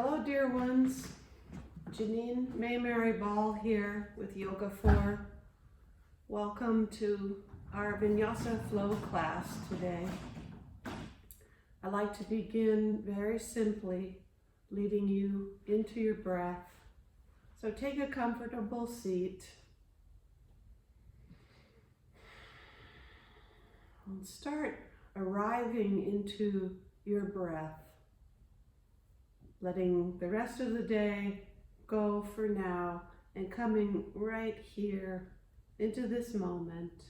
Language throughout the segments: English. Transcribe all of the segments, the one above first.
Hello, dear ones. Jeanine May Mary Ball here with Yoga4. Welcome to our Vinyasa flow class today. I'd like to begin very simply, leading you into your breath. So take a comfortable seat. And start arriving into your breath, letting the rest of the day go for now and coming right here into this moment,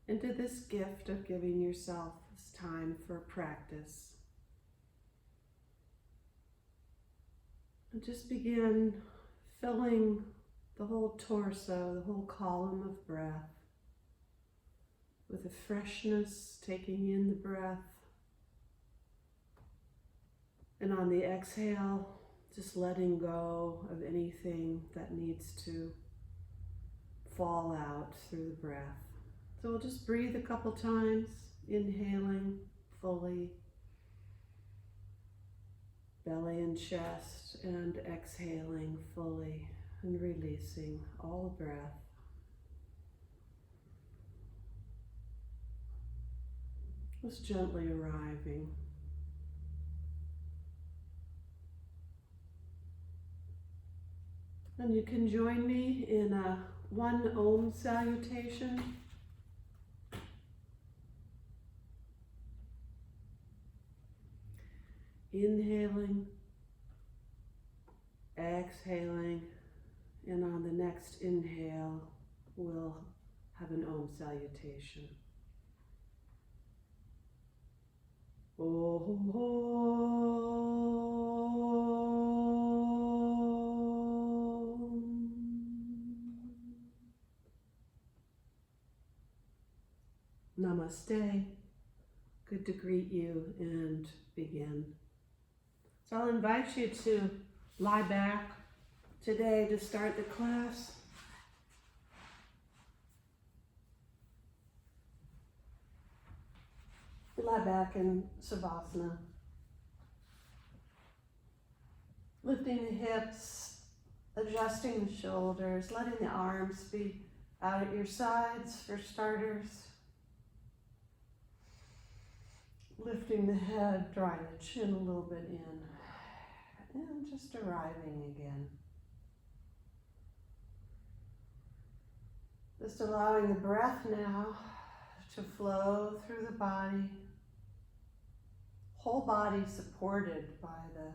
into this gift of giving yourself this time for practice. And just begin filling the whole torso, the whole column of breath with a freshness, taking in the breath. And on the exhale, just letting go of anything that needs to fall out through the breath. So we'll just breathe a couple times, inhaling fully, belly and chest, and exhaling fully and releasing all the breath. Just gently arriving. And you can join me in a 1 Om salutation. Inhaling, exhaling, and on the next inhale, we'll have an Om salutation. Namaste. Good to greet you and begin. So I'll invite you to lie back today to start the class. Lie back in Savasana. Lifting the hips, adjusting the shoulders, letting the arms be out at your sides for starters. Lifting the head, drawing the chin a little bit in, and just arriving again. Just allowing the breath now to flow through the body, whole body supported by the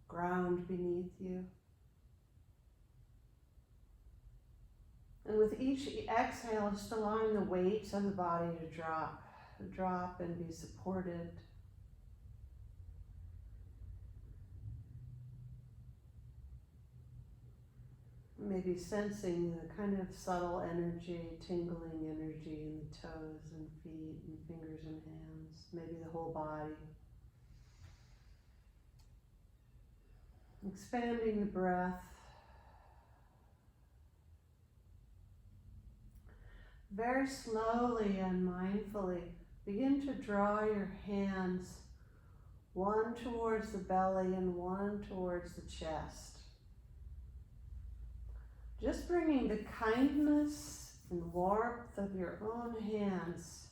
ground beneath you. And with each exhale, just allowing the weight of the body to drop and be supported. Maybe sensing the kind of subtle energy, tingling energy in the toes and feet and fingers and hands, maybe the whole body. Expanding the breath. Very slowly and mindfully, begin to draw your hands, one towards the belly and one towards the chest. Just bringing the kindness and warmth of your own hands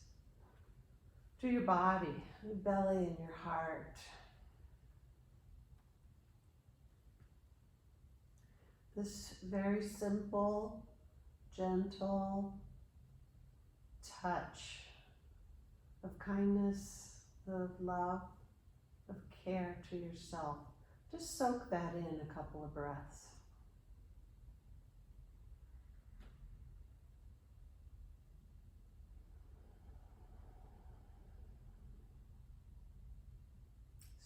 to your body, your belly and your heart. This very simple, gentle touch of kindness, of love, of care to yourself. Just soak that in a couple of breaths.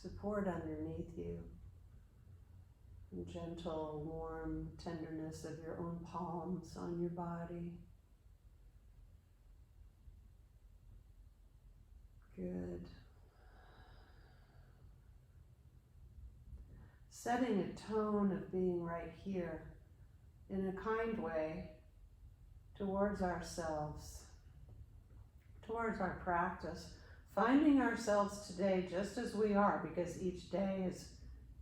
Support underneath you, and gentle, warm tenderness of your own palms on your body. Good. Setting a tone of being right here in a kind way towards ourselves, towards our practice, finding ourselves today just as we are, because each day is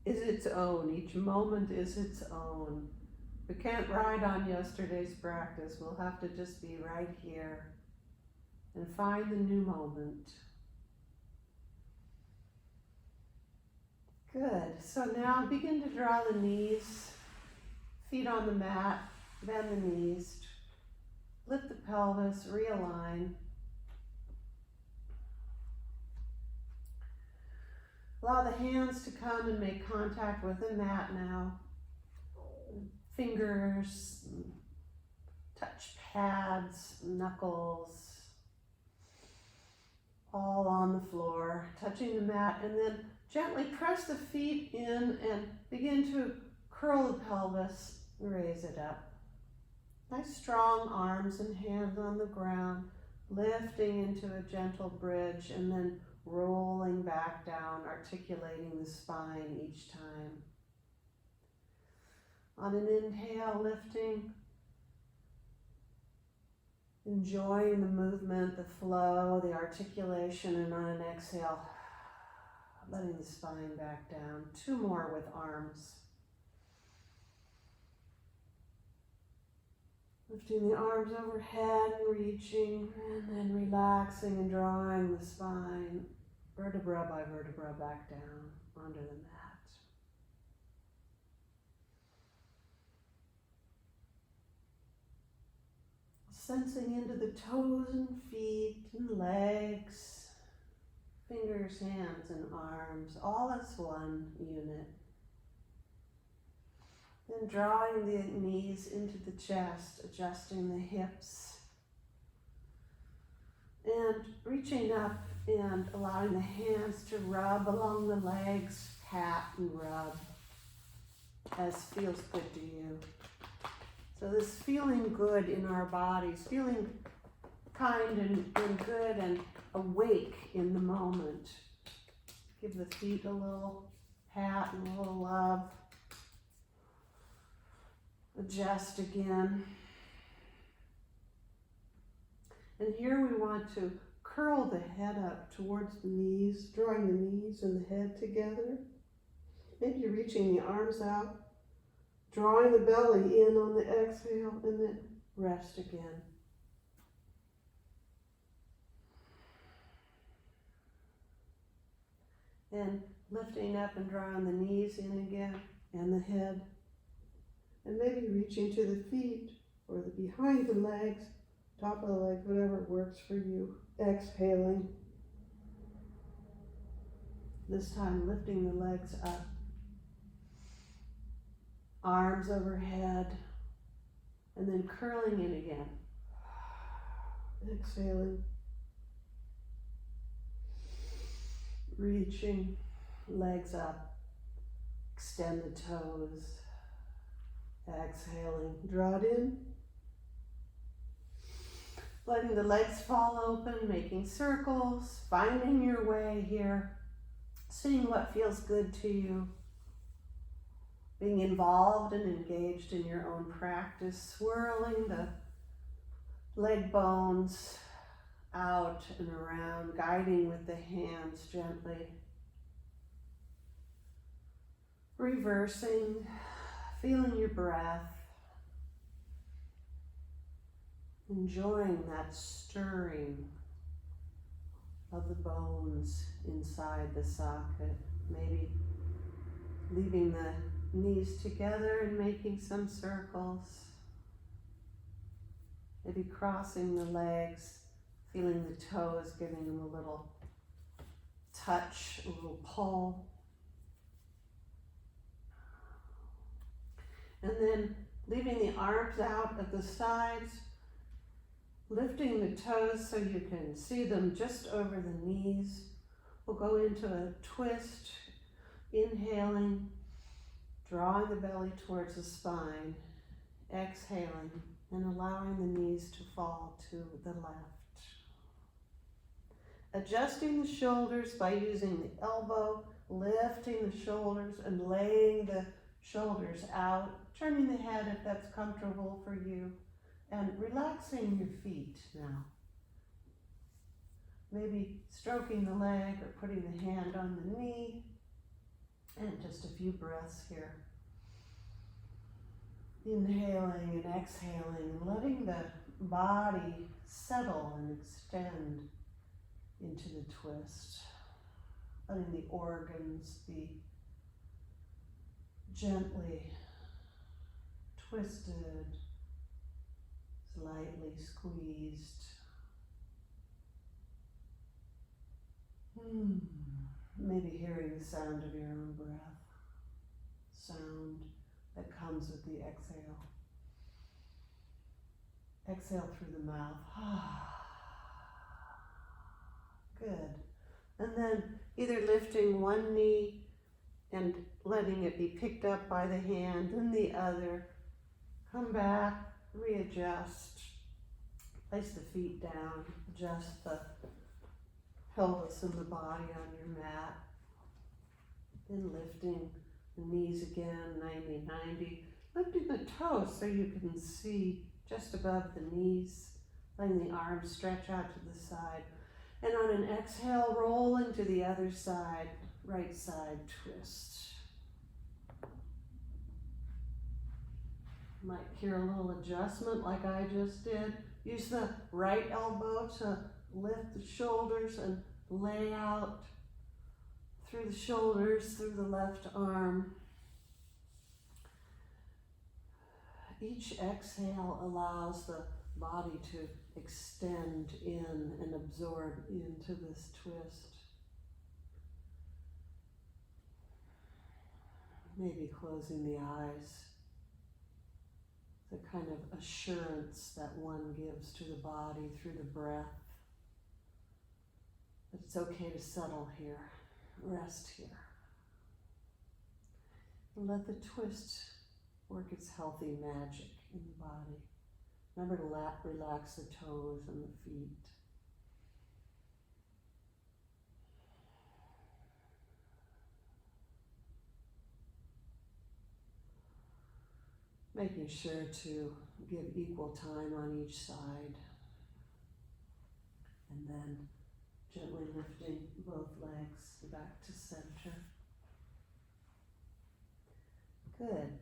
is its own. Each moment is its own. We can't ride on yesterday's practice. We'll have to just be right here and find the new moment. Good. So now begin to draw the knees, feet on the mat, bend the knees, lift the pelvis, realign. Allow the hands to come and make contact with the mat now. Fingers, touch pads, knuckles, all on the floor, touching the mat, and then gently press the feet in and begin to curl the pelvis, raise it up. Nice strong arms and hands on the ground, lifting into a gentle bridge and then rolling back down, articulating the spine each time. On an inhale, lifting, enjoying the movement, the flow, the articulation, and on an exhale, letting the spine back down. 2 more with arms. Lifting the arms overhead and reaching, and then relaxing and drawing the spine vertebra by vertebra back down onto the mat. Sensing into the toes and feet and legs, fingers, hands, and arms, all as one unit. Then drawing the knees into the chest, adjusting the hips, and reaching up and allowing the hands to rub along the legs, pat and rub as feels good to you. So this feeling good in our bodies, feeling kind and good and awake in the moment. Give the feet a little pat and a little love. Adjust again. And here we want to curl the head up towards the knees, drawing the knees and the head together. Maybe reaching the arms out, drawing the belly in on the exhale, and then rest again. And lifting up and drawing the knees in again, and the head. And maybe reaching to the feet or the behind the legs, top of the legs, whatever works for you. Exhaling. This time lifting the legs up. Arms overhead. And then curling in again. Exhaling. Reaching, legs up. Extend the toes. Exhaling, draw it in. Letting the legs fall open, making circles, finding your way here, seeing what feels good to you, being involved and engaged in your own practice, swirling the leg bones out and around, guiding with the hands gently, reversing, feeling your breath, enjoying that stirring of the bones inside the socket, maybe leaving the knees together and making some circles, maybe crossing the legs, feeling the toes, giving them a little touch, a little pull. And then leaving the arms out at the sides, lifting the toes so you can see them just over the knees. We'll go into a twist, inhaling, drawing the belly towards the spine, exhaling, and allowing the knees to fall to the left. Adjusting the shoulders by using the elbow, lifting the shoulders and laying the shoulders out, turning the head if that's comfortable for you, and relaxing your feet now. Maybe stroking the leg or putting the hand on the knee, And just a few breaths here. Inhaling and exhaling and letting the body settle and extend into the twist. Letting the organs be gently twisted, slightly squeezed. Maybe hearing the sound of your own breath, sound that comes with the exhale. Exhale through the mouth. Good. And then either lifting one knee and letting it be picked up by the hand and the other. Come back, readjust. Place the feet down, adjust the pelvis and the body on your mat. Then lifting the knees again, 90-90. Lifting the toes so you can see just above the knees. Letting the arms stretch out to the side. And on an exhale, rolling to the other side, right side twist. Might hear a little adjustment like I just did. Use the right elbow to lift the shoulders and lay out through the shoulders, through the left arm. Each exhale allows the body to extend in and absorb into this twist. Maybe closing the eyes. The kind of assurance that one gives to the body through the breath. That it's okay to settle here, rest here. And let the twist work its healthy magic in the body. Remember to relax the toes and the feet. Making sure to give equal time on each side. And then gently lifting both legs back to center. Good.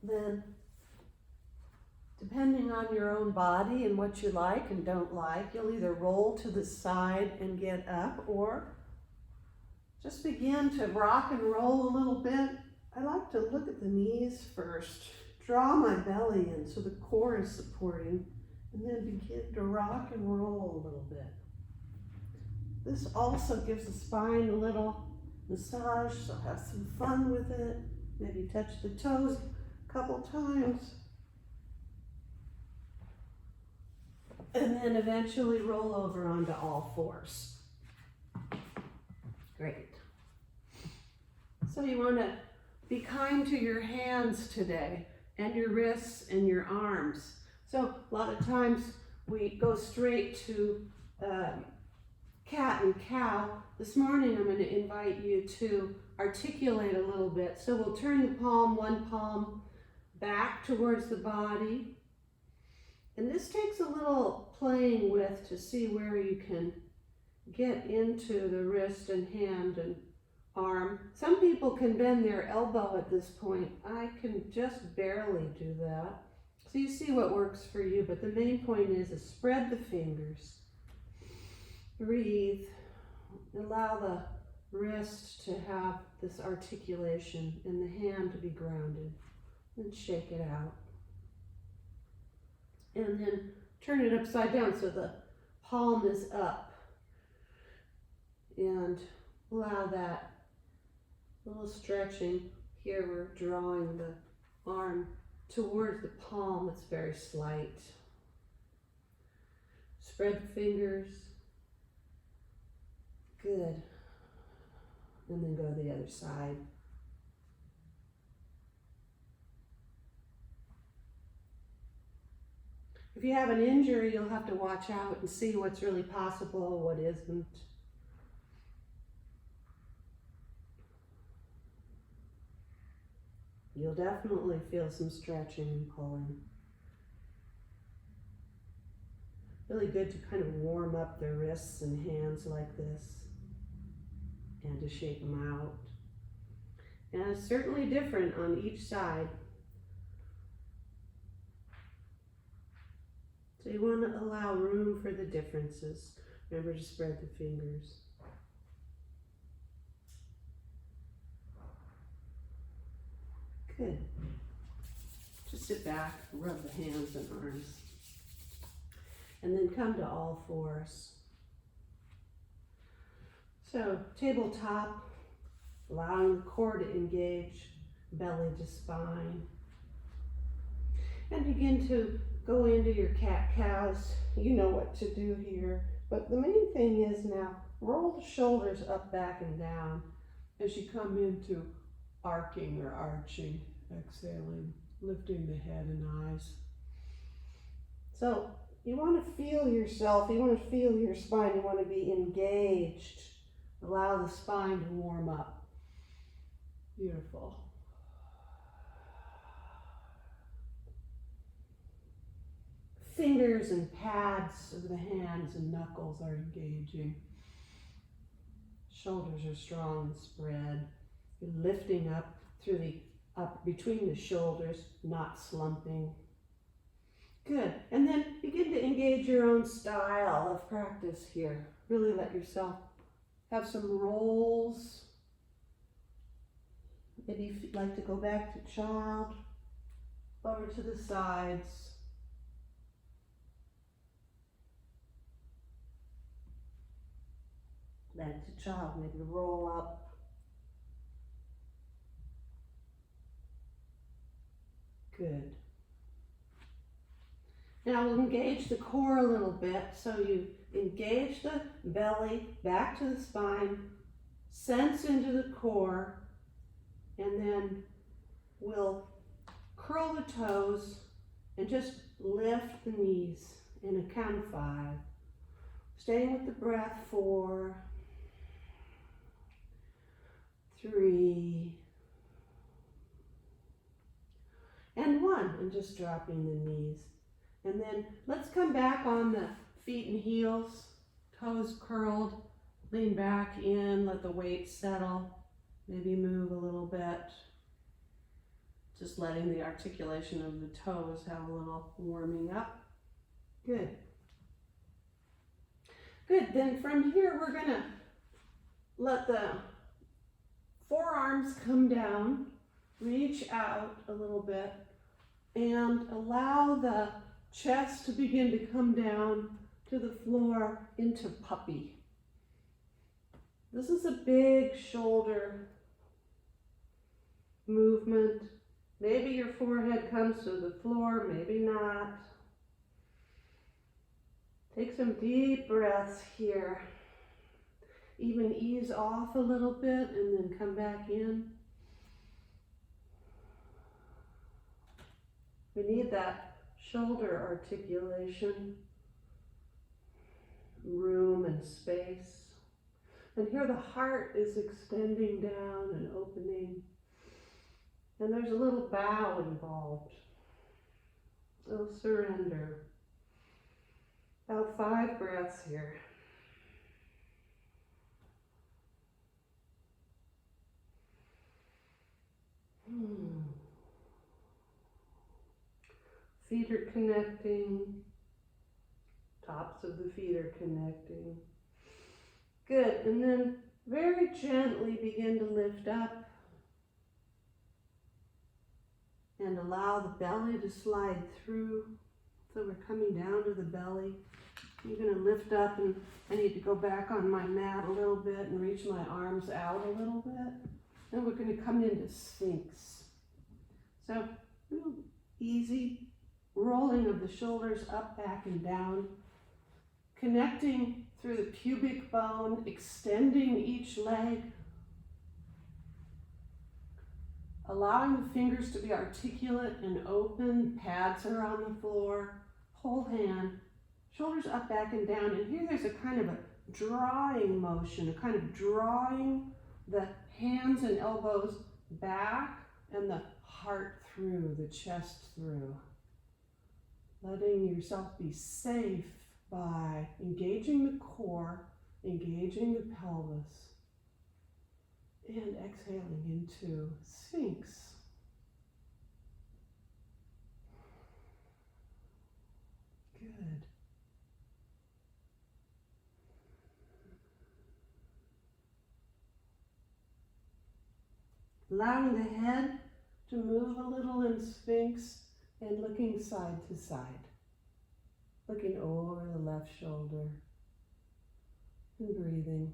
Then, depending on your own body and what you like and don't like, you'll either roll to the side and get up, or just begin to rock and roll a little bit. I like to look at the knees first. Draw my belly in so the core is supporting, and then begin to rock and roll a little bit. This also gives the spine a little massage, so have some fun with it. Maybe touch the toes a couple times. And then eventually roll over onto all fours. Great. So you want to be kind to your hands today, and your wrists and your arms. So a lot of times we go straight to cat and cow. This morning I'm going to invite you to articulate a little bit. So we'll turn the palm, one palm back towards the body. And this takes a little playing with to see where you can get into the wrist and hand and arm. Some people can bend their elbow at this point. I can just barely do that. So you see what works for you, but the main point is to spread the fingers. Breathe. Allow the wrist to have this articulation and the hand to be grounded. And shake it out. And then turn it upside down so the palm is up. And allow that little stretching. Here we're drawing the arm towards the palm. It's very slight. Spread the fingers. Good. And then go to the other side. If you have an injury, you'll have to watch out and see what's really possible, what isn't. You'll definitely feel some stretching and pulling. Really good to kind of warm up the wrists and hands like this and to shake them out. And it's certainly different on each side. So you want to allow room for the differences. Remember to spread the fingers. Good. Just sit back, rub the hands and arms. And then come to all fours. So tabletop, allowing the core to engage, belly to spine. And begin to go into your cat-cows. You know what to do here. But the main thing is now, roll the shoulders up, back, and down as you come into arcing or arching, exhaling, lifting the head and eyes. So you want to feel yourself, you want to feel your spine, you want to be engaged. Allow the spine to warm up. Beautiful. Fingers and pads of the hands and knuckles are engaging. Shoulders are strong and spread. You're lifting up through up between the shoulders, not slumping. Good. And then begin to engage your own style of practice here. Really let yourself have some rolls. Maybe if you'd like to go back to child, over to the sides. Back to child, maybe roll up. Good. Now we'll engage the core a little bit. So you engage the belly, back to the spine, sense into the core, and then we'll curl the toes and just lift the knees in a count of 5. Staying with the breath, 4, 3, and 1, and just dropping the knees. And then let's come back on the feet and heels, toes curled, lean back in, let the weight settle, maybe move a little bit. Just letting the articulation of the toes have a little warming up. Good. Good, then from here we're gonna let the forearms come down, reach out a little bit, and allow the chest to begin to come down to the floor into puppy. This is a big shoulder movement. Maybe your forehead comes to the floor, maybe not. Take some deep breaths here. Even ease off a little bit and then come back in. We need that shoulder articulation, room and space. And here the heart is extending down and opening. And there's a little bow involved. A little surrender. About 5 breaths here. Feet are connecting. Tops of the feet are connecting. Good, and then very gently begin to lift up and allow the belly to slide through. So we're coming down to the belly. I'm going to lift up, and I need to go back on my mat a little bit and reach my arms out a little bit. Then we're going to come into Sphinx. So real easy rolling of the shoulders up, back, and down. Connecting through the pubic bone, extending each leg. Allowing the fingers to be articulate and open. Pads are on the floor. Whole hand. Shoulders up, back, and down. And here there's a kind of a drawing motion, a kind of drawing the hands and elbows back and the heart through, the chest through. Letting yourself be safe by engaging the core, engaging the pelvis, And exhaling into Sphinx. Good. Allowing the head to move a little in Sphinx and looking side to side. Looking over the left shoulder and breathing.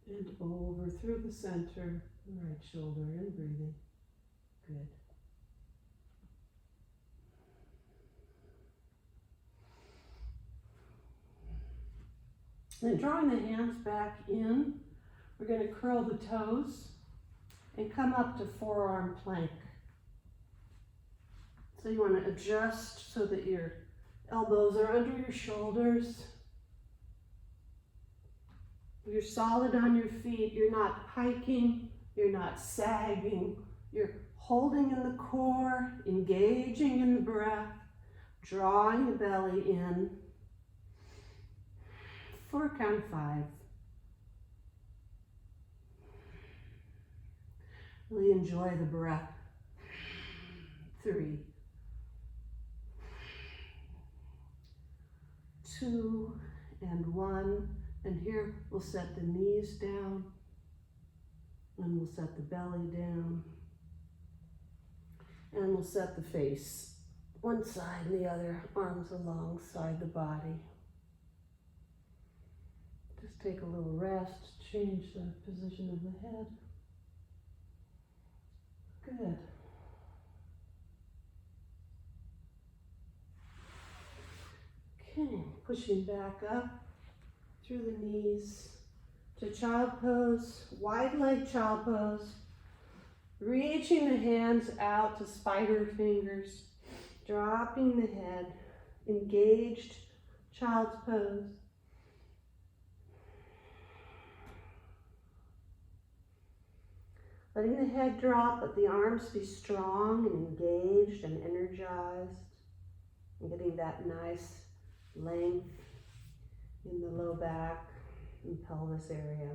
And over through the center, the right shoulder, and breathing. Good. Then drawing the hands back in, we're going to curl the toes and come up to forearm plank. So you want to adjust so that your elbows are under your shoulders. You're solid on your feet. You're not hiking. You're not sagging. You're holding in the core, engaging in the breath, drawing the belly in for a count of 5. Really enjoy the breath. 3, 2, and 1. And here we'll set the knees down and we'll set the belly down and we'll set the face one side and the other, arms alongside the body. Just take a little rest, change the position of the head. Good. Okay, pushing back up through the knees to child pose, wide leg child pose, reaching the hands out to spider fingers, dropping the head, engaged child's pose. Letting the head drop, but the arms be strong and engaged and energized, and getting that nice length in the low back and pelvis area.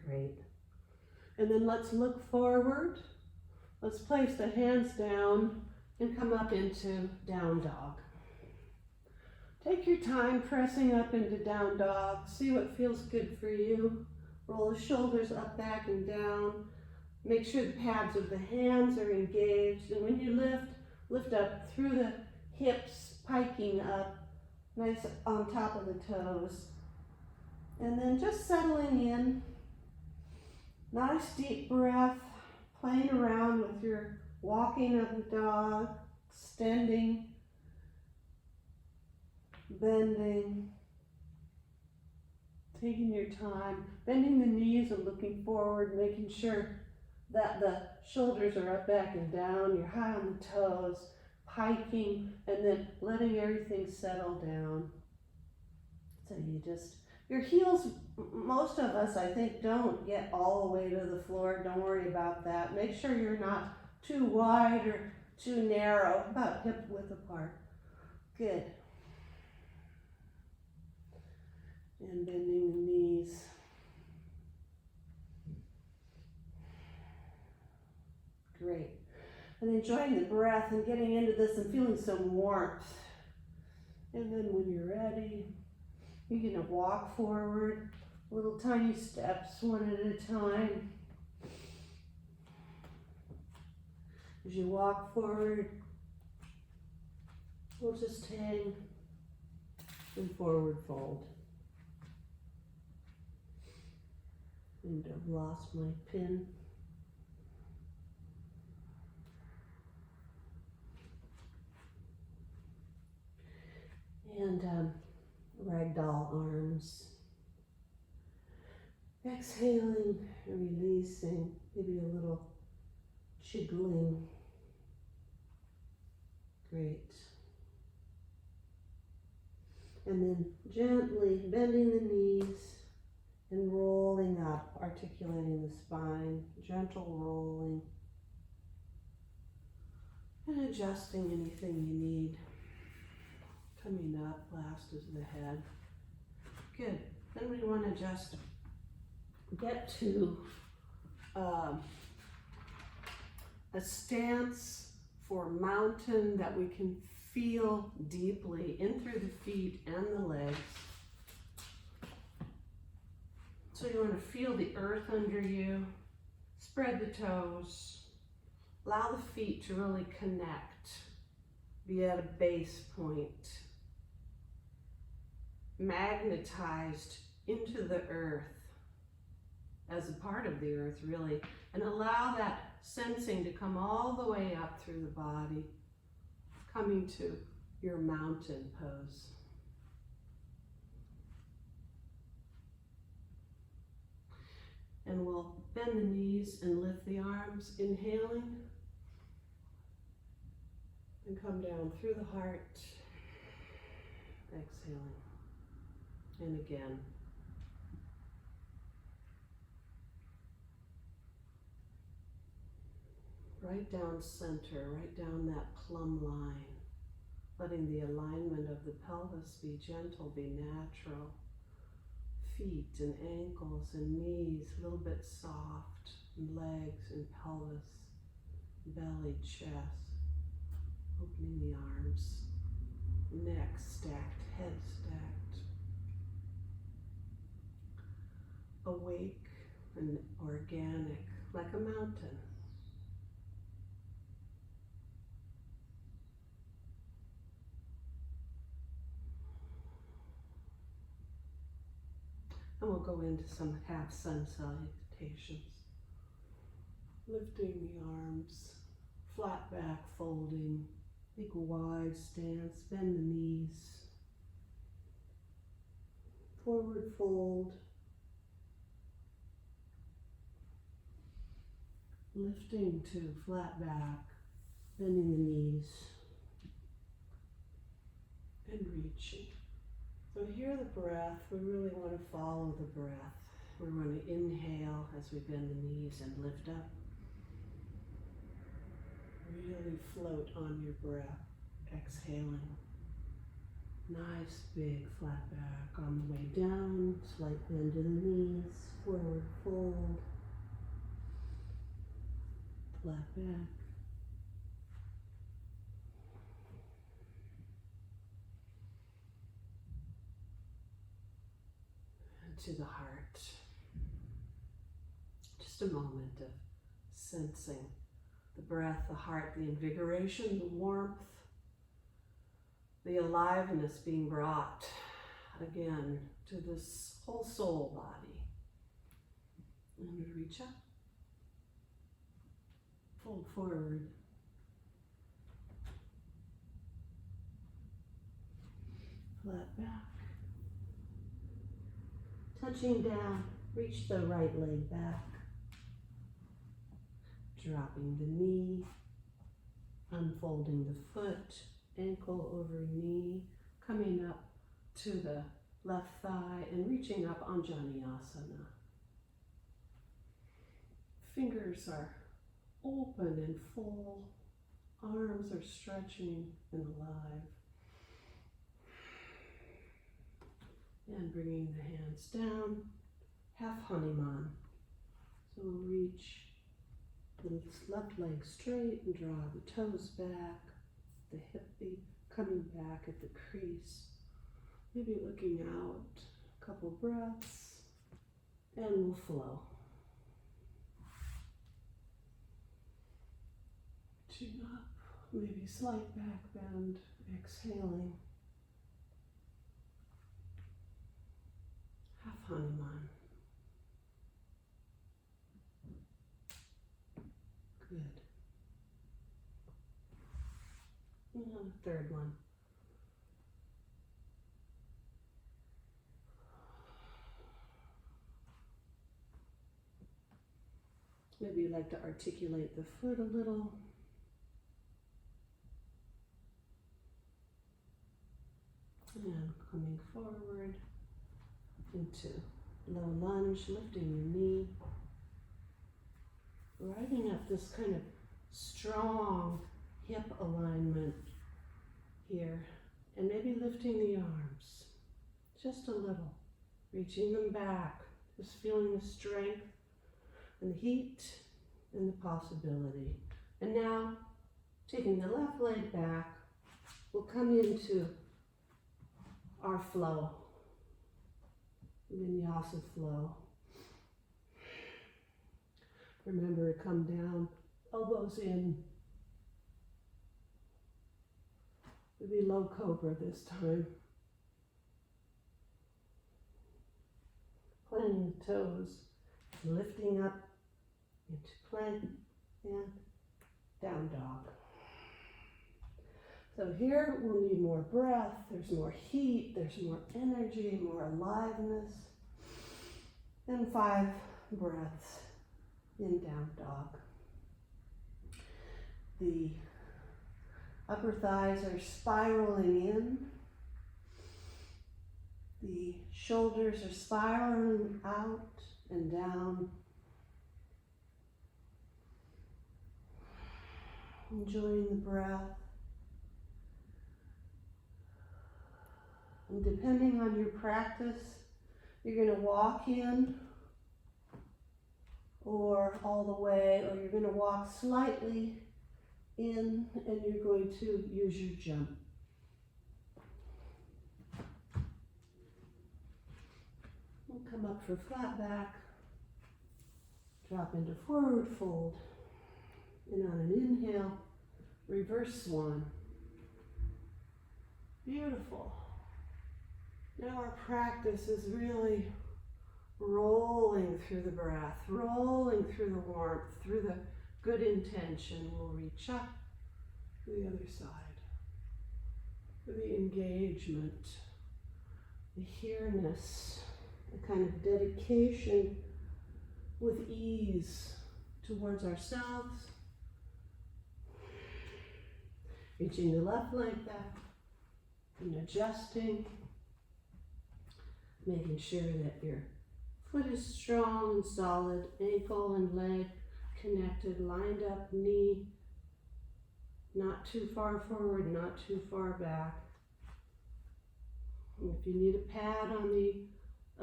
Great. And then let's look forward. Let's place the hands down and come up into down dog. Take your time pressing up into down dog. See what feels good for you. Roll the shoulders up, back, and down. Make sure the pads of the hands are engaged. And when you lift up through the hips, piking up, nice on top of the toes. And then just settling in. Nice deep breath, playing around with your walking of the dog, extending, bending, taking your time, bending the knees and looking forward, making sure that the shoulders are up, back, and down. You're high on the toes, hiking, and then letting everything settle down. So your heels, most of us, I think, don't get all the way to the floor. Don't worry about that. Make sure you're not too wide or too narrow, about hip width apart. Good. And bending the knees. Great. And enjoying the breath and getting into this and feeling some warmth. And then when you're ready, you're going to walk forward, little tiny steps, one at a time. As you walk forward, we'll just hang and forward fold. And I've lost my pin. And ragdoll arms. Exhaling, releasing, maybe a little jiggling. Great. And then gently bending the knees and rolling up, articulating the spine, gentle rolling, and adjusting anything you need. Coming up, last is the head. Good. Then we want to just get to a stance for mountain that we can feel deeply in through the feet and the legs. So you want to feel the earth under you, spread the toes, allow the feet to really connect, be at a base point, magnetized into the earth as a part of the earth really, and allow that sensing to come all the way up through the body, coming to your mountain pose. And we'll bend the knees and lift the arms, inhaling, and come down through the heart, exhaling, and again. Right down center, right down that plumb line, letting the alignment of the pelvis be gentle, be natural. Feet and ankles and knees a little bit soft, and legs and pelvis, belly, chest, opening the arms, neck stacked, head stacked. Awake and organic, like a mountain. And we'll go into some half sun salutations. Lifting the arms, flat back folding, make a wide stance, bend the knees. Forward fold. Lifting to flat back, bending the knees, and reaching. So hear the breath. We really want to follow the breath. We're going to inhale as we bend the knees and lift up. Really float on your breath, exhaling. Nice big flat back on the way down, slight bend to the knees, forward fold, flat back. To the heart. Just a moment of sensing the breath, the heart, the invigoration, the warmth, the aliveness being brought again to this whole soul body. And we reach up, fold forward, flat back. Touching down, reach the right leg back, dropping the knee, unfolding the foot, ankle over knee, coming up to the left thigh and reaching up on Anjaneyasana. Fingers are open and full, arms are stretching and alive. And bringing the hands down, half Hanuman. So we'll reach the left leg straight and draw the toes back, the hip be coming back at the crease. Maybe looking out, a couple breaths, and we'll flow. Chin up, maybe slight back bend, exhaling. Half Hanuman. Good. And a third one. Maybe you'd like to articulate the foot a little. And coming forward into low lunge, lifting your knee. Riding up this kind of strong hip alignment here. And maybe lifting the arms just a little, reaching them back Just feeling the strength and the heat and the possibility. And now, taking the left leg back, we'll come into our flow, vinyasa flow. Remember to come down, elbows in. We'll be low cobra this time. Planting the toes, lifting up into plank and down dog. So here we'll need more breath, there's more heat, there's more energy, more aliveness. And 5 breaths in down dog. The upper thighs are spiraling in. The shoulders are spiraling out and down. Enjoying the breath. And depending on your practice, you're going to walk in or all the way, or you're going to walk slightly in and you're going to use your jump. We'll come up for flat back, drop into forward fold, and on an inhale, reverse swan. Beautiful. Now our practice is really rolling through the breath, rolling through the warmth, through the good intention. We'll reach up to the other side. For the engagement, the here-ness, the kind of dedication with ease towards ourselves. Reaching the left leg back and adjusting. Making sure that your foot is strong and solid, ankle and leg connected, lined up, knee not too far forward, not too far back. And if you need a pad on the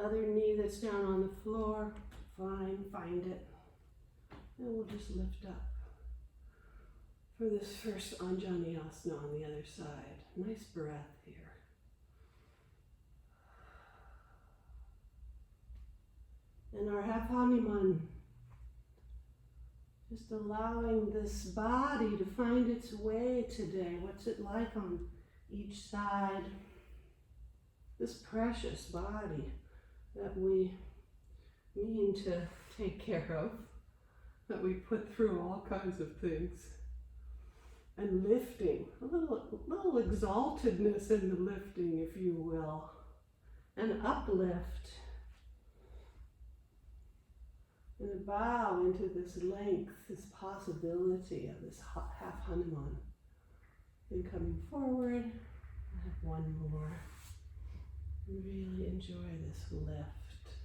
other knee that's down on the floor, fine, find it. And we'll just lift up for this first Anjaneyasana on the other side. Nice breath here. And our half Hanuman, just allowing this body to find its way today. What's it like on each side? This precious body that we mean to take care of, that we put through all kinds of things. And lifting, a little exaltedness in the lifting, if you will. An uplift. And a bow into this length, this possibility of this half Hanuman. Then coming forward, I have one more. Really enjoy this lift,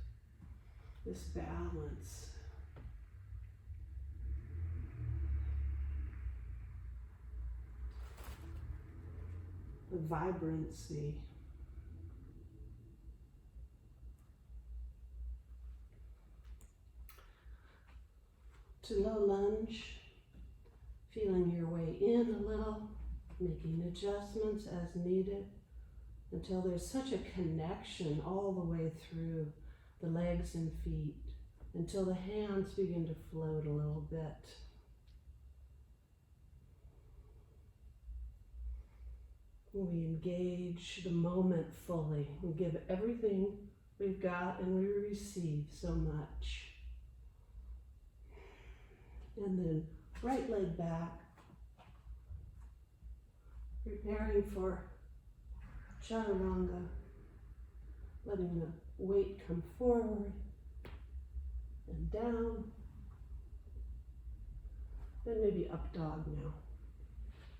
this balance. The vibrancy. To low lunge, feeling your way in a little, making adjustments as needed until there's such a connection all the way through the legs and feet, until the hands begin to float a little bit. We engage the moment fully. We give everything we've got and we receive so much. And then right leg back, preparing for Chaturanga, letting the weight come forward and down, then maybe up dog now.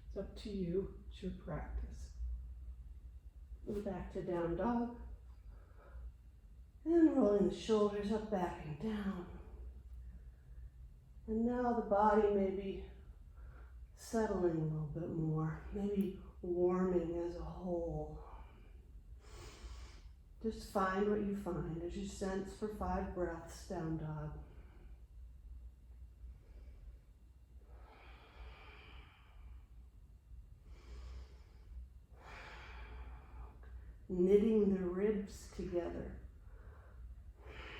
It's up to you, it's your practice. And back to down dog, and rolling the shoulders up, back and down. And now the body may be settling a little bit more, maybe warming as a whole. Just find what you find as you sense for 5 breaths, down dog. Knitting the ribs together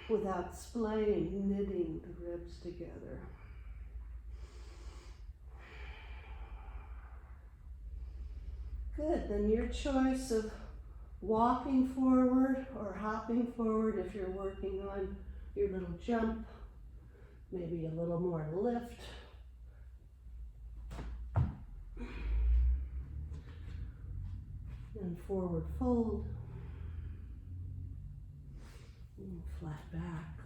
without splaying, knitting the ribs together. Good, then your choice of walking forward or hopping forward if you're working on your little jump, maybe a little more lift. And forward fold. And flat back.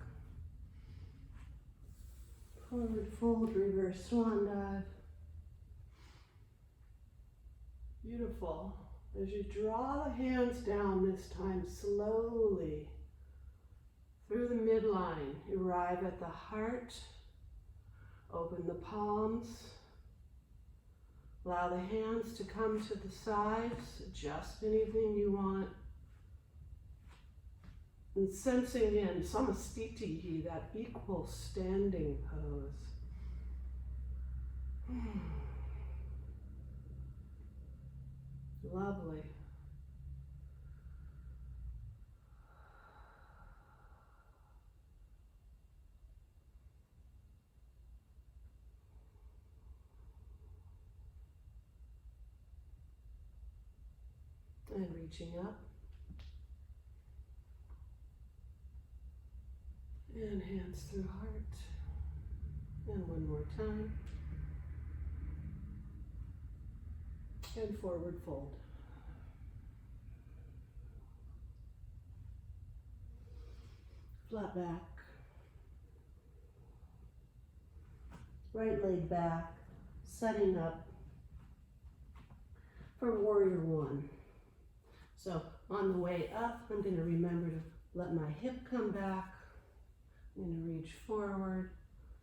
Forward fold, reverse swan dive. Beautiful. As you draw the hands down this time slowly through the midline, you arrive at the heart, open the palms, allow the hands to come to the sides, adjust anything you want, and sensing in samastitihi, that equal standing pose. Lovely. And reaching up. And hands through heart. And one more time. And forward fold. Flat back. Right leg back, setting up for warrior one. So on the way up, I'm going to remember to let my hip come back. I'm going to reach forward.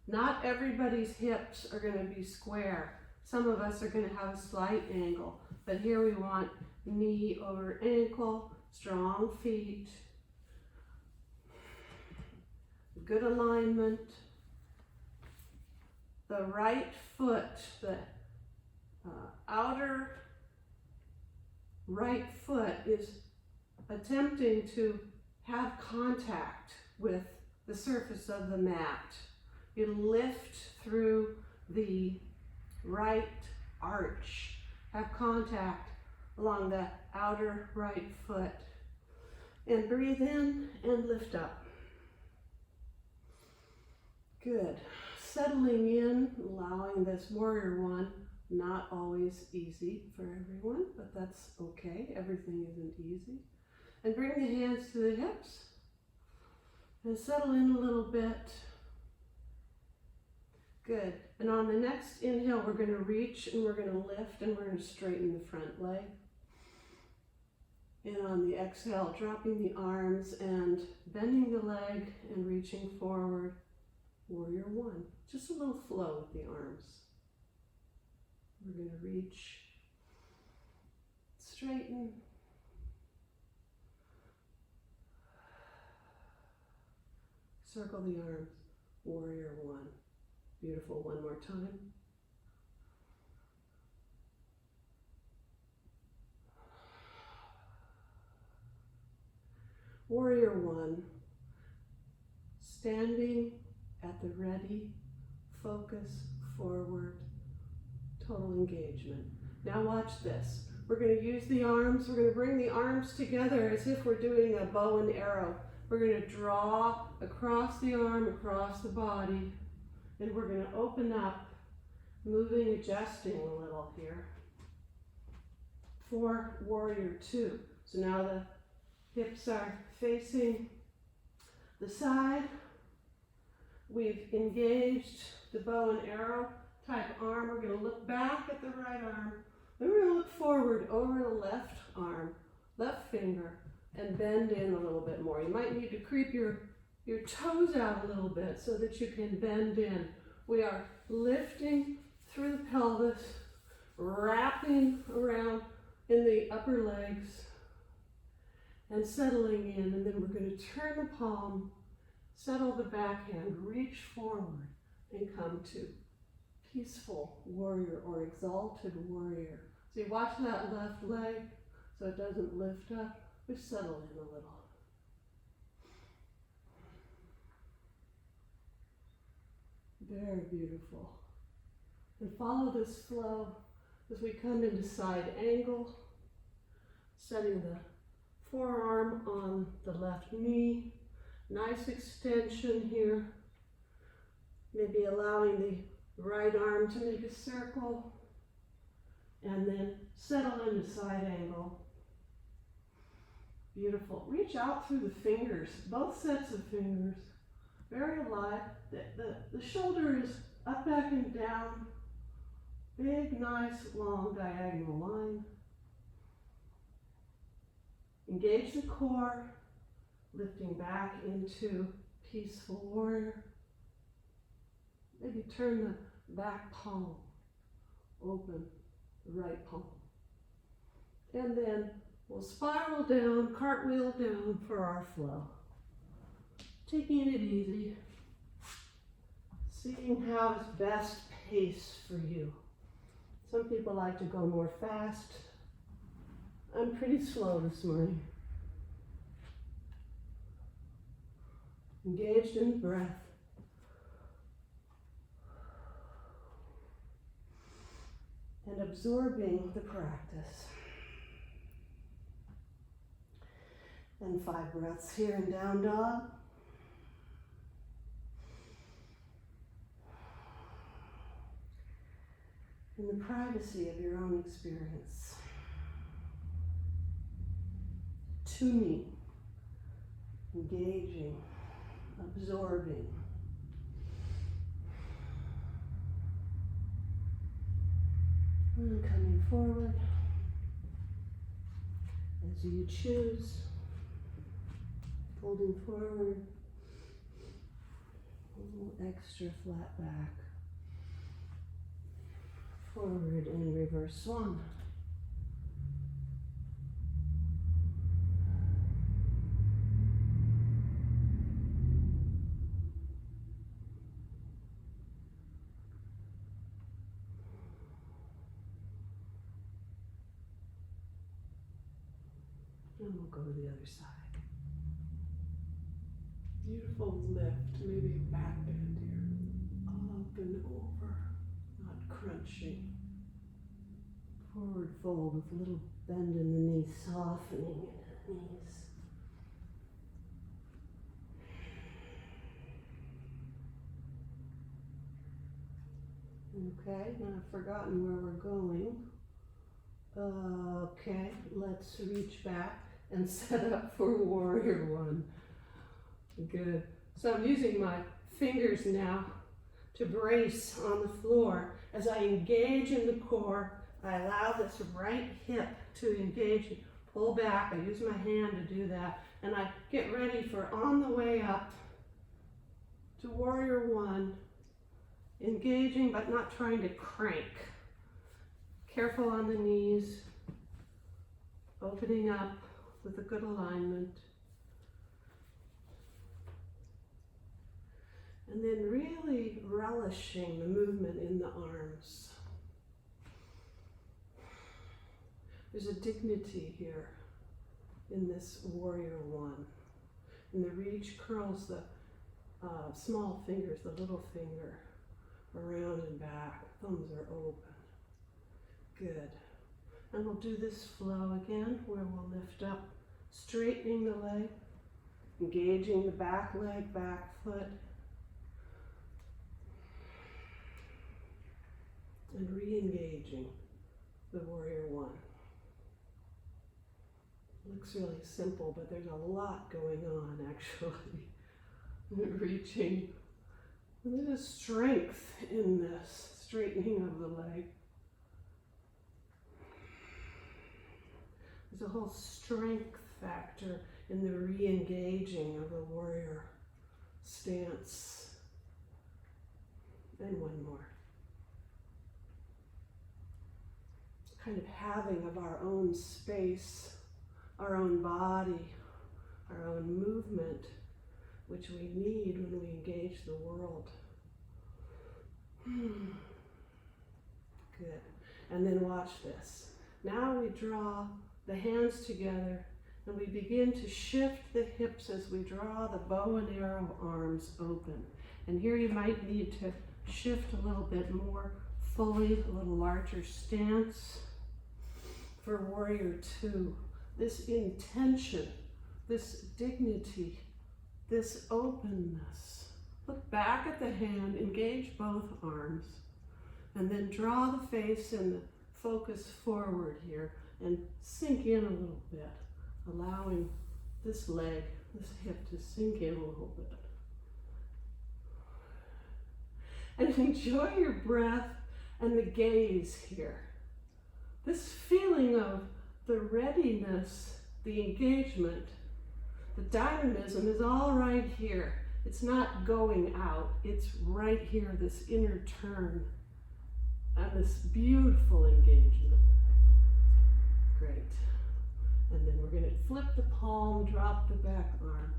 Not everybody's hips are going to be square. Some of us are going to have a slight angle, but here we want knee over ankle, strong feet, good alignment. The right foot, the outer right foot is attempting to have contact with the surface of the mat. You lift through the right arch, have contact along the outer right foot, and breathe in and lift up. Good. Settling in, allowing this warrior one, not always easy for everyone, but that's okay. Everything isn't easy. And bring the hands to the hips and settle in a little bit. Good. And on the next inhale, we're going to reach and we're going to lift and we're going to straighten the front leg. And on the exhale, dropping the arms and bending the leg and reaching forward. Warrior one. Just a little flow with the arms. We're going to reach, straighten, circle the arms, warrior one. Beautiful, one more time. Warrior one, standing at the ready, focus, forward, total engagement. Now watch this. We're going to use the arms. We're going to bring the arms together as if we're doing a bow and arrow. We're going to draw across the arm, across the body, and we're going to open up, moving, adjusting a little here for warrior two. So now the hips are facing the side. We've engaged the bow and arrow type arm. We're going to look back at the right arm. Then we're going to look forward over the left arm, left finger, and bend in a little bit more. You might need to creep your toes out a little bit so that you can bend in. We are lifting through the pelvis, wrapping around in the upper legs, and settling in, and then we're going to turn the palm, settle the backhand, reach forward, and come to peaceful warrior or exalted warrior. So you watch that left leg so it doesn't lift up. We settle in a little. Very beautiful. And follow this flow as we come into side angle, setting the forearm on the left knee. Nice extension here. Maybe allowing the right arm to make a circle. And then settle into side angle. Beautiful. Reach out through the fingers, both sets of fingers. Very alive. The shoulder is up, back, and down. Big, nice, long diagonal line. Engage the core, lifting back into peaceful warrior. Maybe turn the back palm open, the right palm. And then we'll spiral down, cartwheel down for our flow. Taking it easy, seeing how is best pace for you. Some people like to go more fast. I'm pretty slow this morning. Engaged in the breath. And absorbing the practice. And 5 breaths here in down dog. In the privacy of your own experience. Tuning, engaging, absorbing. And coming forward as you choose, folding forward, a little extra flat back. Forward and reverse swan. And we'll go to the other side. Beautiful lift, maybe a back bend here. Up and over. Not crunching. Forward fold with a little bend in the knee, softening in the knees. Okay, now I've forgotten where we're going. Okay, let's reach back and set up for warrior one. Good. So I'm using my fingers now to brace on the floor. As I engage in the core, I allow this right hip to engage, pull back. I use my hand to do that. And I get ready for on the way up to warrior one, engaging but not trying to crank. Careful on the knees, opening up with a good alignment. And then really relishing the movement in the arms. There's a dignity here in this warrior one. And the reach curls the small fingers, the little finger, around and back. Thumbs are open. Good. And we'll do this flow again where we'll lift up, straightening the leg, engaging the back leg, back foot, and re-engaging the warrior one. Looks really simple, but there's a lot going on actually. Reaching. And there's a strength in this straightening of the leg. There's a whole strength factor in the re-engaging of the warrior stance. And one more. Kind of having of our own space our own body, our own movement, which we need when we engage the world. Good. And then watch this. Now we draw the hands together and we begin to shift the hips as we draw the bow and arrow arms open. And here you might need to shift a little bit more fully, a little larger stance for warrior two. This intention, this dignity, this openness. Look back at the hand, engage both arms, and then draw the face and the focus forward here and sink in a little bit, allowing this leg, this hip to sink in a little bit. And enjoy your breath and the gaze here. This feeling of the readiness, the engagement, the dynamism is all right here. It's not going out, it's right here, this inner turn and this beautiful engagement. Great. And then we're going to flip the palm, drop the back arm,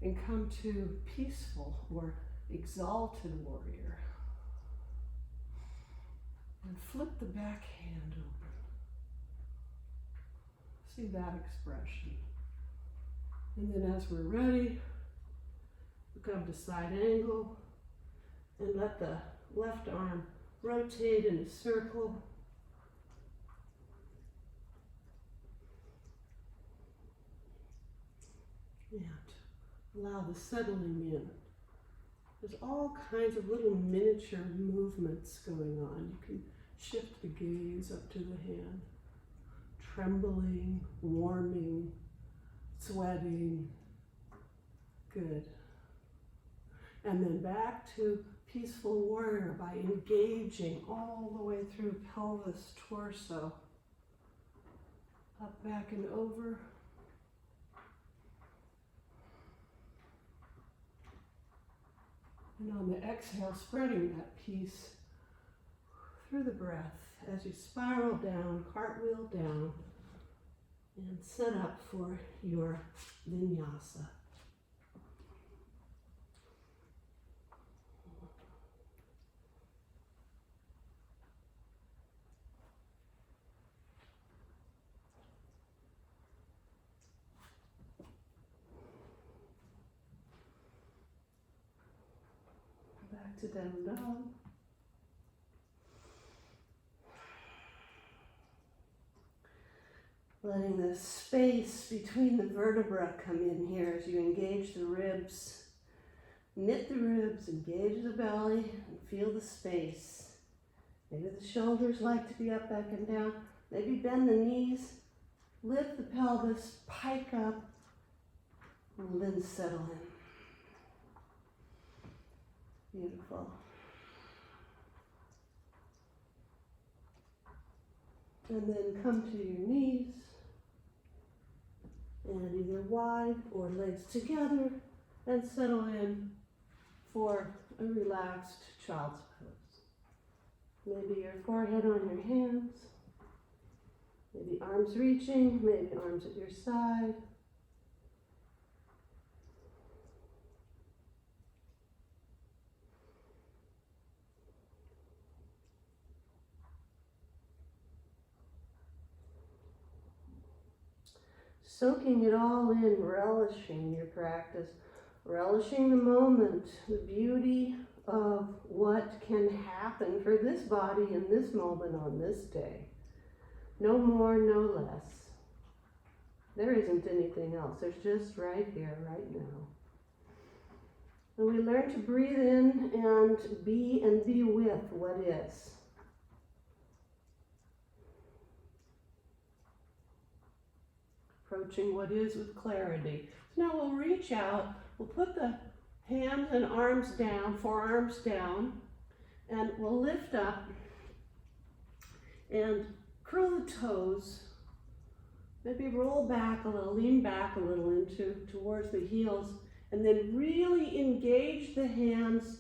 and come to peaceful or exalted warrior. And flip the back hand open. See that expression. And then as we're ready, we come to side angle and let the left arm rotate in a circle. And allow the settling in. There's all kinds of little miniature movements going on. You can shift the gaze up to the hand, trembling, warming, sweating. Good. And then back to peaceful warrior by engaging all the way through pelvis, torso, up, back, and over. And on the exhale, spreading that peace through the breath as you spiral down, cartwheel down, and set up for your vinyasa. Back to down dog. Letting the space between the vertebrae come in here as you engage the ribs. Knit the ribs, engage the belly, and feel the space. Maybe the shoulders like to be up, back, and down. Maybe bend the knees, lift the pelvis, pike up, and then settle in. Beautiful. And then come to your knees, and either wide or legs together, and settle in for a relaxed child's pose. Maybe your forehead on your hands, maybe arms reaching, maybe arms at your side. Soaking it all in, relishing your practice, relishing the moment, the beauty of what can happen for this body in this moment on this day. No more, no less. There isn't anything else. There's just right here, right now. And we learn to breathe in and be with what is. Approaching what is with clarity. So now we'll reach out, we'll put the hands and arms down, forearms down, and we'll lift up and curl the toes, maybe roll back a little, lean back a little towards the heels, and then really engage the hands,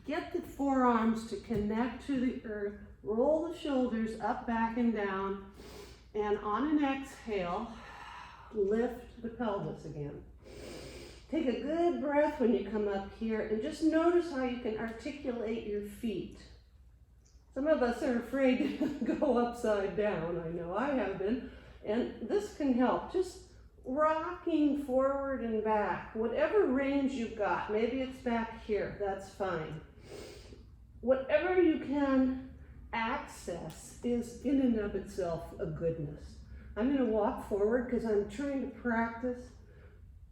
get the forearms to connect to the earth, roll the shoulders up, back, and down, and on an exhale, lift the pelvis again. Take a good breath when you come up here and just notice how you can articulate your feet. Some of us are afraid to go upside down. I know I have been. And this can help. Just rocking forward and back. Whatever range you've got. Maybe it's back here. That's fine. Whatever you can access is in and of itself a goodness. I'm going to walk forward because I'm trying to practice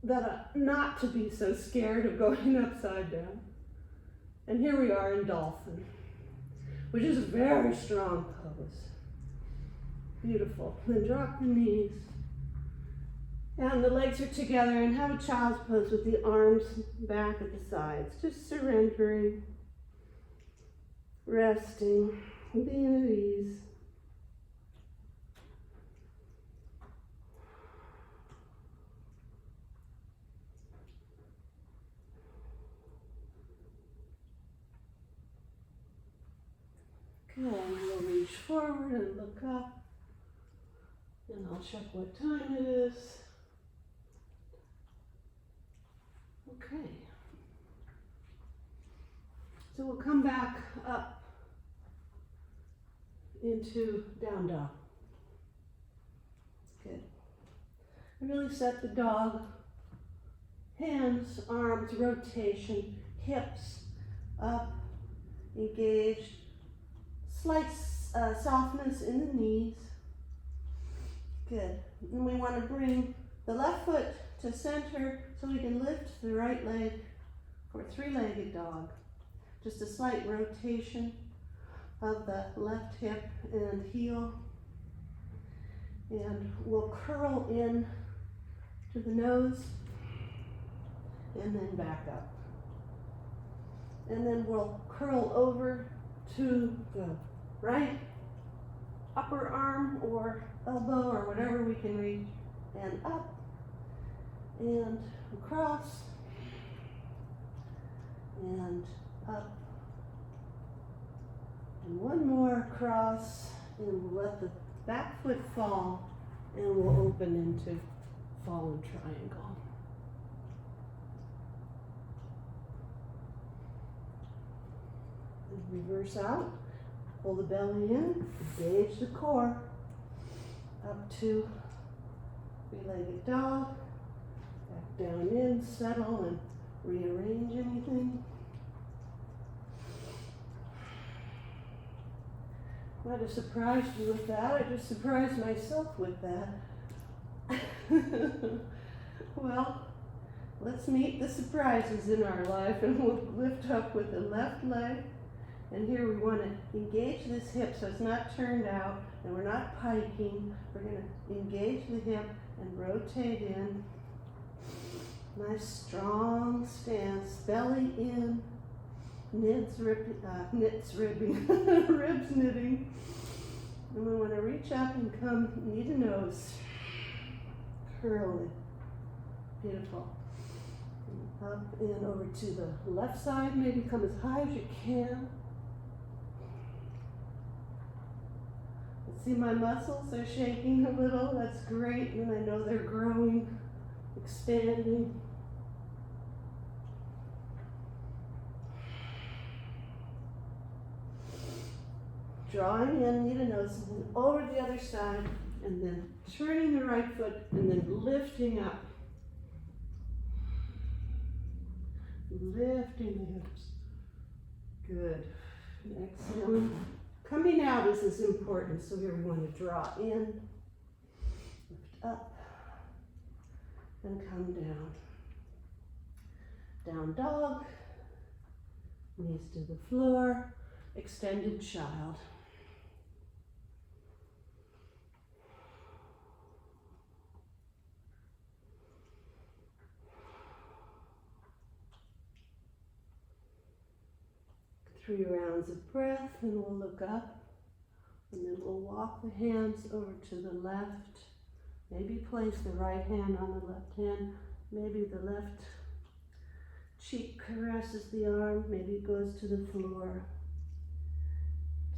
that not to be so scared of going upside down. And here we are in dolphin, which is a very strong pose. Beautiful. Then drop the knees. And the legs are together and have a child's pose with the arms back at the sides. Just surrendering, resting, being at ease. Good, we'll reach forward and look up. And I'll check what time it is. Okay. So we'll come back up into down dog. Good. And really set the dog. Hands, arms, rotation, hips up, engaged. Slight softness in the knees. Good. And we want to bring the left foot to center so we can lift the right leg for three-legged dog. Just a slight rotation of the left hip and heel. And we'll curl in to the nose and then back up. And then we'll curl over to the right upper arm or elbow or whatever we can reach, and up and across and up, and one more across, and we'll let the back foot fall and we'll open into fallen triangle. And reverse out. Pull the belly in, engage the core, up to three-legged dog, back down in, settle and rearrange anything. Might have surprised you with that. I just surprised myself with that. Well, let's meet the surprises in our life, and we'll lift up with the left leg. And here we want to engage this hip so it's not turned out and we're not piking. We're going to engage the hip and rotate in. Nice strong stance, belly in, knits ribbing, ribs knitting. And we want to reach up and come knee to nose. Curl it. Beautiful. Up and over to the left side. Maybe come as high as you can. See, my muscles are shaking a little. That's great. And I know they're growing, expanding. Drawing in, knee to nose, and then over the other side, and then turning the right foot, and then lifting up. Lifting the hips. Good. And exhaling. Coming out is as important, so here we want to draw in, lift up, and come down. Down dog, knees to the floor, extended child. Three rounds of breath, and we'll look up, and then we'll walk the hands over to the left. Maybe place the right hand on the left hand. Maybe the left cheek caresses the arm. Maybe it goes to the floor.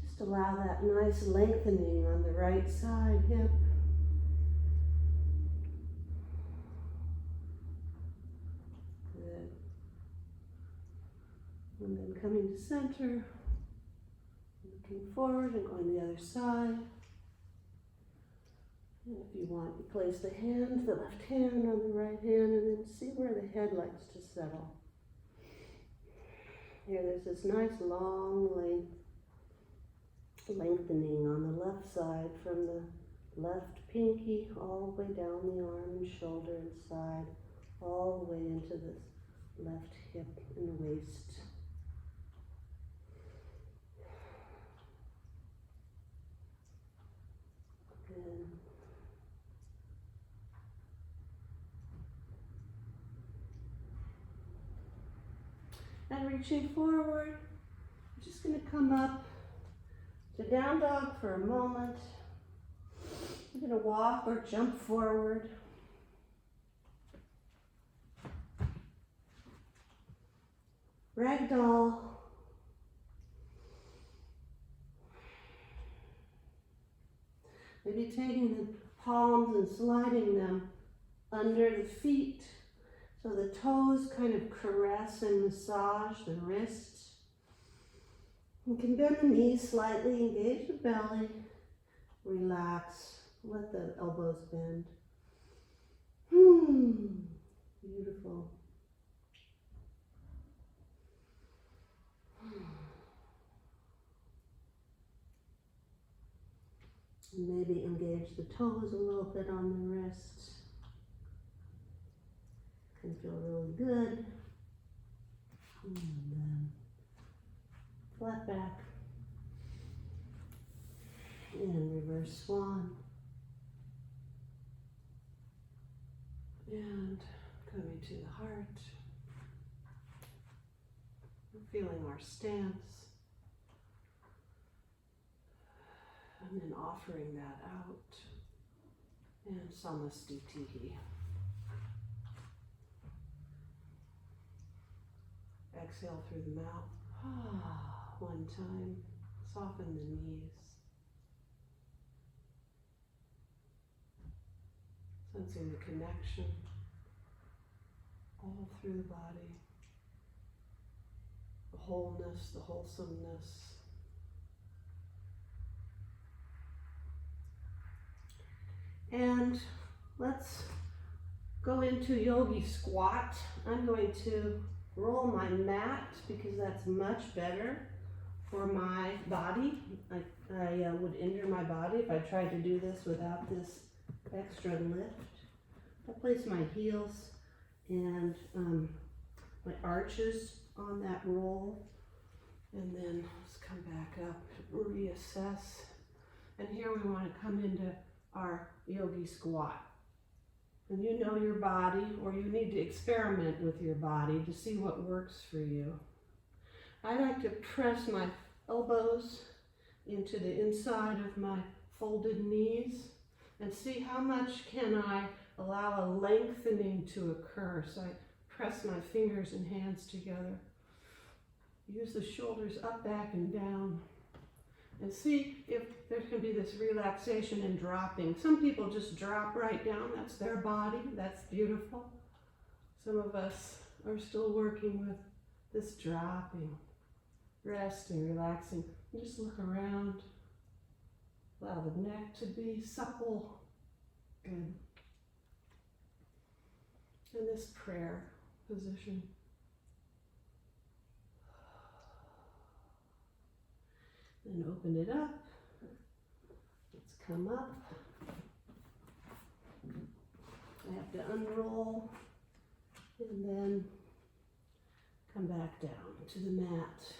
Just allow that nice lengthening on the right side hip. And then coming to center, looking forward and going the other side. And if you want, you place the left hand on the right hand, and then see where the head likes to settle. Here, there's this nice long lengthening on the left side from the left pinky all the way down the arm and shoulder and side, all the way into this left hip and waist. Good. And reaching forward, I'm just going to come up to down dog for a moment. I'm going to walk or jump forward. Ragdoll. Maybe taking the palms and sliding them under the feet so the toes kind of caress and massage the wrists. You can bend the knees slightly, engage the belly, relax, let the elbows bend. Beautiful. And maybe engage the toes a little bit on the wrists. Can feel really good. And then flat back. And reverse swan. And coming to the heart. Feeling our stance. And then offering that out. And samastitihi. Exhale through the mouth. One time. Soften the knees. Sensing the connection all through the body. The wholeness, the wholesomeness. And let's go into Yogi Squat. I'm going to roll my mat because that's much better for my body. I would injure my body if I tried to do this without this extra lift. I place my heels and my arches on that roll, and then let's come back up, reassess. And here we want to come into our Yogi Squat. And you know your body, or you need to experiment with your body to see what works for you. I like to press my elbows into the inside of my folded knees and see how much can I allow a lengthening to occur. So I press my fingers and hands together. Use the shoulders up, back, and down. And see if there can be this relaxation and dropping. Some people just drop right down. That's their body. That's beautiful. Some of us are still working with this dropping, resting, relaxing. And just look around. Allow the neck to be supple. Good. In this prayer position. Then open it up. Let's come up. I have to unroll and then come back down to the mat.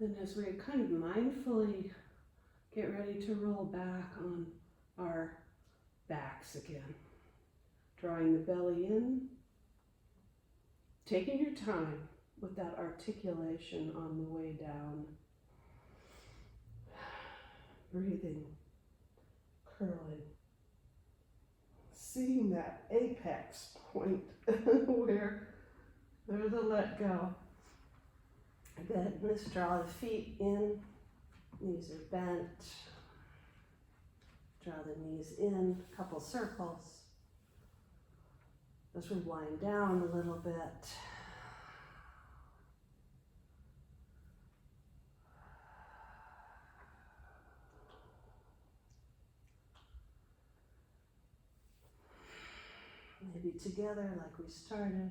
Then as we kind of mindfully get ready to roll back on our backs again, drawing the belly in, taking your time with that articulation on the way down. Breathing, curling, seeing that apex point where there's a let go. Good. Let's draw the feet in, knees are bent. Draw the knees in, a couple circles. as we wind down a little bit. Maybe together like we started.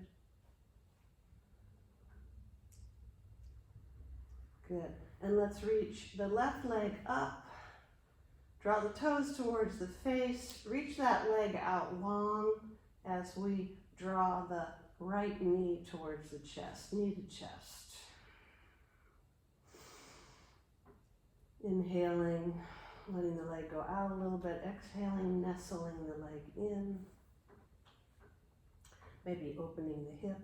Good. And let's reach the left leg up. Draw the toes towards the face. Reach that leg out long as we draw the right knee towards the chest, knee to chest. Inhaling, letting the leg go out a little bit. Exhaling, nestling the leg in. Maybe opening the hip.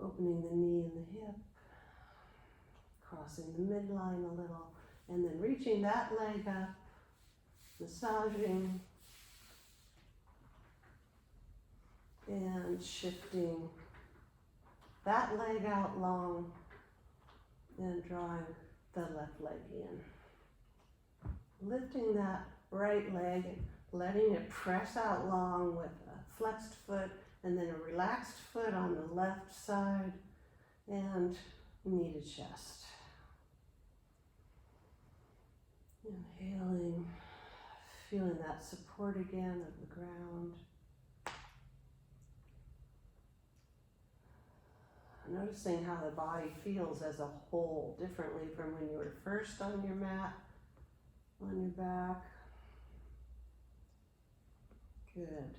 Opening the knee and the hip. Crossing the midline a little. And then reaching that leg up. Massaging. And shifting that leg out long. And drawing the left leg in. Lifting that right leg, letting it press out long with a flexed foot and then a relaxed foot on the left side and knee to chest. Inhaling, feeling that support again of the ground. Noticing how the body feels as a whole differently from when you were first on your mat, on your back. Good.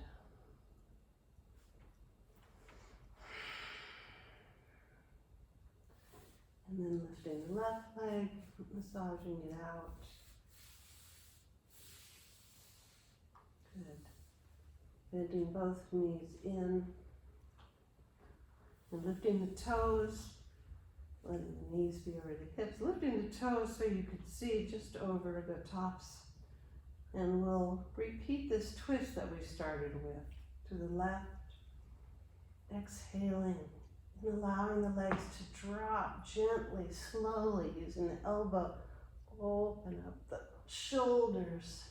And then lifting the left leg, massaging it out. Good. Bending both knees in. And lifting the toes, letting the knees be over the hips. Lifting the toes so you can see just over the tops. And we'll repeat this twist that we started with. To the left, exhaling, and allowing the legs to drop gently, slowly, using the elbow. Open up the shoulders.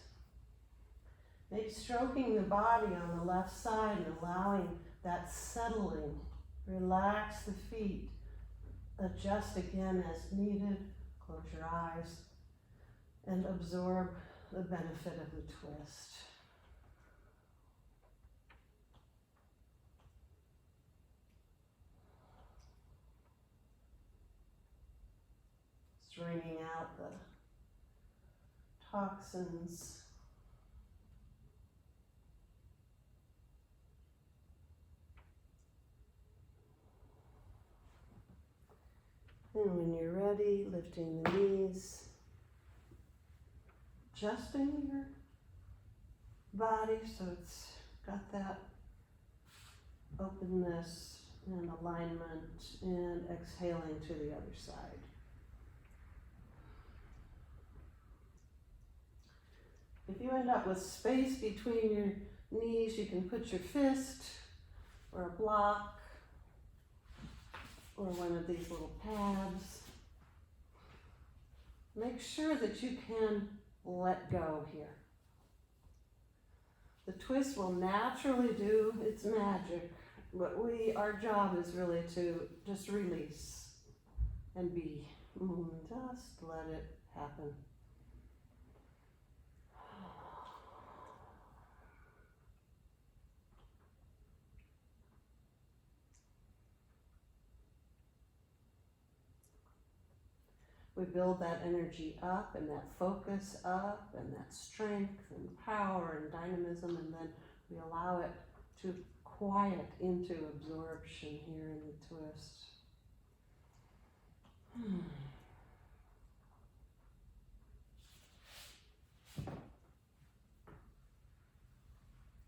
Maybe stroking the body on the left side and allowing that settling. Relax the feet. Adjust again as needed. Close your eyes and absorb the benefit of the twist. Draining out the toxins. And when you're ready, lifting the knees, adjusting your body so it's got that openness and alignment, and exhaling to the other side. If you end up with space between your knees, you can put your fist or a block or one of these little pads. Make sure that you can let go here. The twist will naturally do its magic, but our job is really to just release and be. Just let it happen. We build that energy up and that focus up and that strength and power and dynamism, and then we allow it to quiet into absorption here in the twist.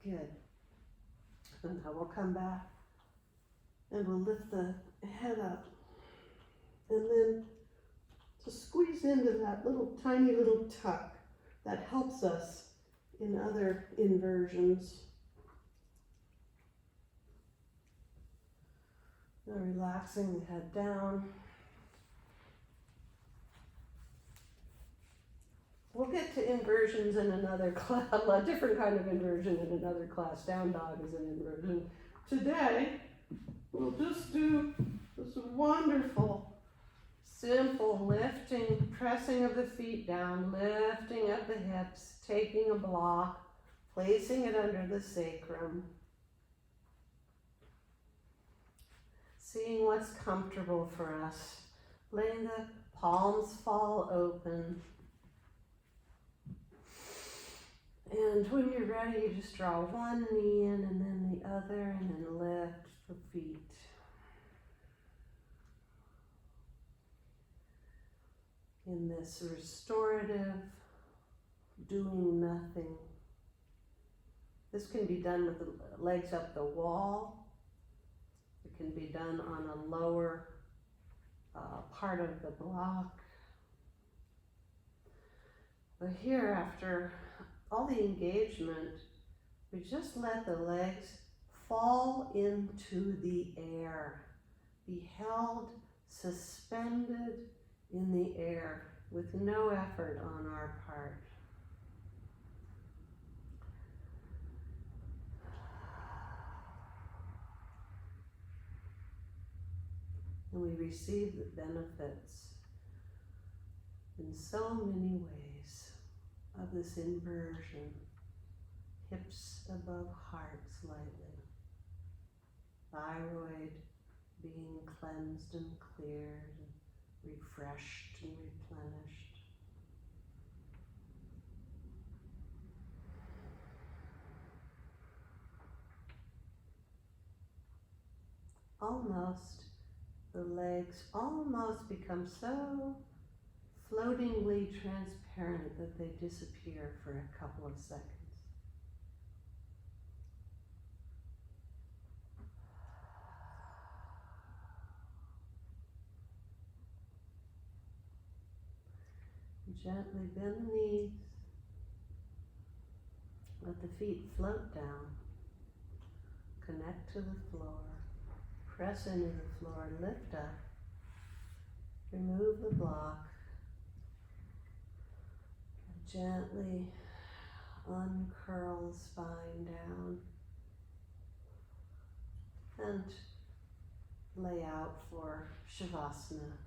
Good. And now we'll come back and we'll lift the head up and then just squeeze into that little tiny little tuck that helps us in other inversions. Now relaxing the head down. We'll get to inversions in another class, a different kind of inversion in another class. Down dog is an inversion. Today, we'll just do this wonderful, simple lifting, pressing of the feet down, lifting up the hips, taking a block, placing it under the sacrum, seeing what's comfortable for us, letting the palms fall open. And when you're ready, you just draw one knee in and then the other, and then lift the feet. In this restorative, doing nothing. This can be done with the legs up the wall. It can be done on a lower part of the block. But here, after all the engagement, we just let the legs fall into the air, be held suspended in the air with no effort on our part. And we receive the benefits in so many ways of this inversion. Hips above heart slightly. Thyroid being cleansed and cleared, and refreshed and replenished. The legs almost become so floatingly transparent that they disappear for a couple of seconds. Gently bend the knees. Let the feet float down. Connect to the floor. Press into the floor. Lift up. Remove the block. Gently uncurl the spine down. And lay out for Shavasana.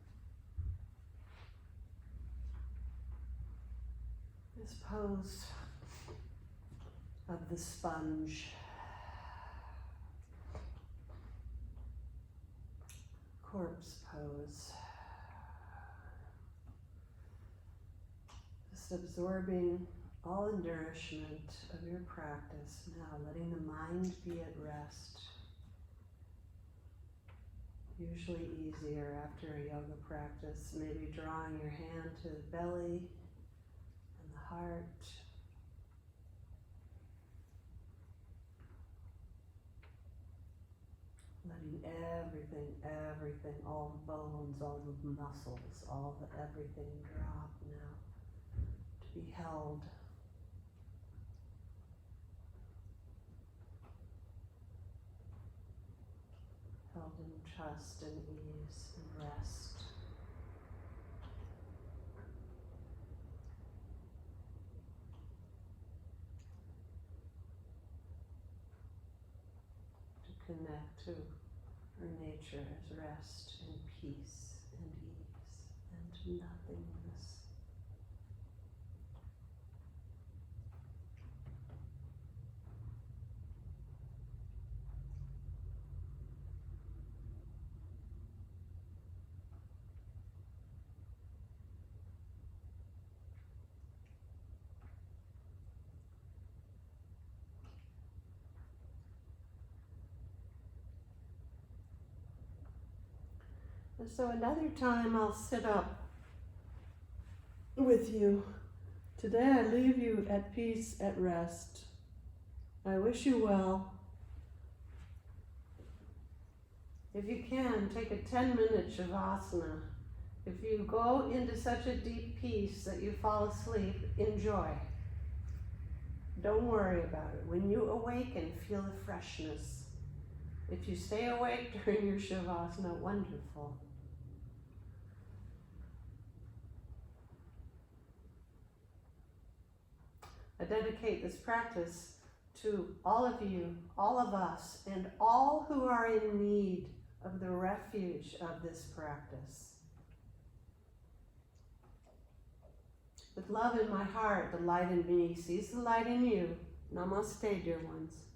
This pose of the sponge. Corpse pose. Just absorbing all the nourishment of your practice. Now letting the mind be at rest. Usually easier after a yoga practice. Maybe drawing your hand to the belly and the heart. Letting everything, all the bones, all the muscles, all the everything drop now to be held. Held in trust and ease and rest. To connect to her nature as rest and peace and ease and nothingness. And so another time I'll sit up with you. Today I leave you at peace, at rest. I wish you well. If you can, take a 10-minute Shavasana. If you go into such a deep peace that you fall asleep, enjoy. Don't worry about it. When you awaken, feel the freshness. If you stay awake during your Shavasana, wonderful. I dedicate this practice to all of you, all of us, and all who are in need of the refuge of this practice. With love in my heart, the light in me sees the light in you. Namaste, dear ones.